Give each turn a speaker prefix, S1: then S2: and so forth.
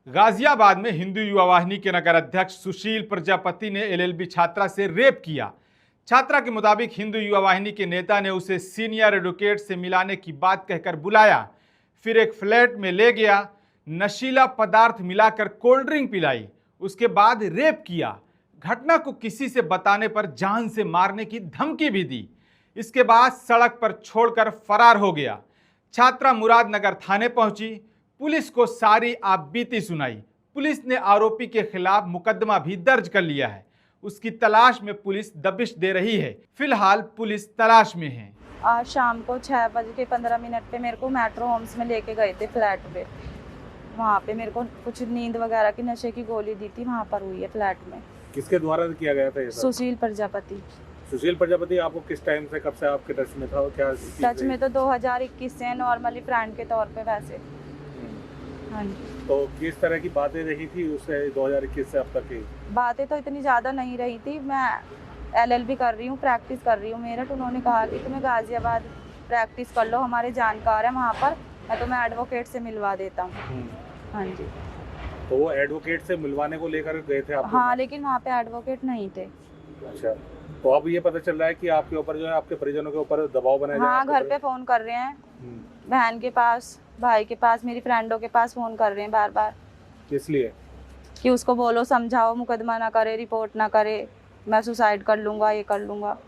S1: गाजियाबाद में हिंदू युवा वाहिनी के नगर अध्यक्ष सुशील प्रजापति ने एलएलबी छात्रा से रेप किया। छात्रा के मुताबिक हिंदू युवा वाहिनी के नेता ने उसे सीनियर एडवोकेट से मिलाने की बात कहकर बुलाया, फिर एक फ्लैट में ले गया, नशीला पदार्थ मिलाकर कोल्ड ड्रिंक पिलाई, उसके बाद रेप किया। घटना को किसी से बताने पर जान से मारने की धमकी भी दी। इसके बाद सड़क पर छोड़कर फरार हो गया। छात्रा मुरादनगर थाने पहुंची, पुलिस को सारी आपबीती सुनाई। पुलिस ने आरोपी के खिलाफ मुकदमा भी दर्ज कर लिया है। उसकी तलाश में पुलिस दबिश दे रही है। फिलहाल पुलिस तलाश में है।
S2: आज शाम को 6:15 पे मेरे को मेट्रो होम्स में लेके गए थे फ्लैट पे। वहाँ पे मेरे को कुछ नींद वगैरह की नशे की गोली दी थी, वहाँ पर हुई है फ्लैट में।
S3: किसके द्वारा किया गया था ये सब?
S2: सुशील प्रजापति।
S3: सुशील प्रजापति आपको किस टाइम से, कब से आपके टच में था और क्या
S2: टच में तो 2021 से नॉर्मली फ्रेंड के तौर पे वैसे। हाँ जी।
S3: तो किस तरह की बातें रही थी उससे 2021 से अब तक की?
S2: बातें तो इतनी ज़्यादा नहीं रही थी। मैं एलएलबी कर रही हूँ, प्रैक्टिस कर रही हूँ मेरठ। उन्होंने कहा कि तुम्हें गाजियाबाद प्रैक्टिस कर लो, हमारे जानकार है वहाँ पर, मैं तुम्हें एडवोकेट से मिलवा देता हूँ। हाँ जी।
S3: तो वो एडवोकेट से मिलवाने को लेकर गए थे आप?
S2: हाँ, लेकिन वहाँ पे एडवोकेट नहीं थे।
S3: अच्छा, तो अब ये पता चल रहा है कि आपके ऊपर जो है, आपके परिजनों के ऊपर दबाव बनाया जा रहा है?
S2: हाँ, घर पे फ़ोन कर रहे हैं, बहन के पास, भाई के पास, मेरी फ्रेंडों के पास फ़ोन कर रहे हैं बार बार।
S3: किस लिए?
S2: कि उसको बोलो, समझाओ, मुकदमा ना करे, रिपोर्ट ना करे, मैं सुसाइड कर लूँगा, ये कर लूँगा।